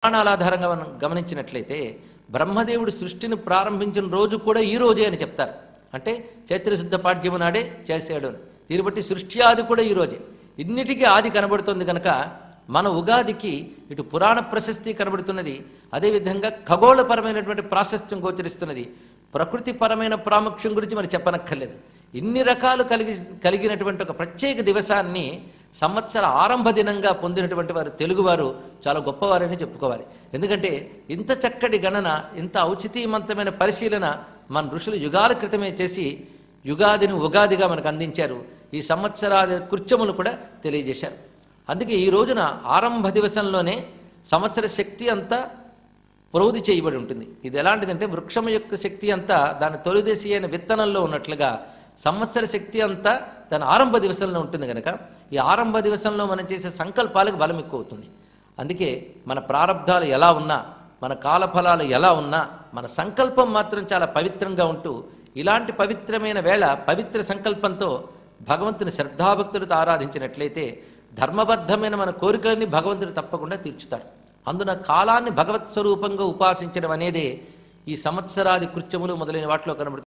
పురాణాల ఆధారంగా మనం గమనించినట్లయితే బ్రహ్మదేవుడు సృష్టిని ప్రారంభించిన రోజు కూడా ఈ రోజే అని చెప్తారు. అంటే చైత్రశుద్ధ పాడ్యము నాడే చేశాడు అని. దీన్ని బట్టి సృష్టి ఆది కూడా ఈ రోజే. ఇన్నిటికీ ఆది కనబడుతుంది కనుక మన ఉగాదికి ఇటు పురాణ ప్రశస్తి కనబడుతున్నది, అదేవిధంగా ఖగోళపరమైనటువంటి ప్రాశస్త్యం గోచరిస్తున్నది. ప్రకృతిపరమైన ప్రాముఖ్యం గురించి మనం చెప్పనక్కర్లేదు. ఇన్ని రకాలు కలిగినటువంటి ఒక ప్రత్యేక దివసాన్ని సంవత్సర ఆరంభ దినంగా పొందినటువంటి వారు తెలుగువారు చాలా గొప్పవారని చెప్పుకోవాలి. ఎందుకంటే ఇంత చక్కటి గణన, ఇంత ఔచితీమంతమైన పరిశీలన మన ఋషులు యుగాల క్రితమే చేసి యుగాదిని ఉగాదిగా మనకు అందించారు. ఈ సంవత్సరాది కృత్యములు కూడా తెలియజేశారు. అందుకే ఈ రోజున ఆరంభ దివసంలోనే సంవత్సర శక్తి అంతా ప్రౌధి చేయబడి ఉంటుంది. ఇది ఎలాంటిదంటే వృక్షం యొక్క శక్తి అంతా దాని తొలిదేశీ అయిన విత్తనంలో ఉన్నట్లుగా సంవత్సర శక్తి అంతా దాని ఆరంభ దివసంలో ఉంటుంది కనుక ఈ ఆరంభ దివసంలో మనం చేసే సంకల్పాలకు బలం ఎక్కువ అవుతుంది. అందుకే మన ప్రారంధాలు ఎలా ఉన్నా, మన కాలఫలాలు ఎలా ఉన్నా, మన సంకల్పం మాత్రం చాలా పవిత్రంగా ఉంటూ ఇలాంటి పవిత్రమైన వేళ పవిత్ర సంకల్పంతో భగవంతుని శ్రద్ధాభక్తులతో ఆరాధించినట్లయితే ధర్మబద్ధమైన మన కోరికలన్నీ భగవంతుడు తప్పకుండా తీర్చుతాడు. అందున కాలాన్ని భగవత్ స్వరూపంగా ఉపాసించడం అనేదే ఈ సంవత్సరాది కృత్యములు మొదలైన వాటిలో కనబడుతుంది.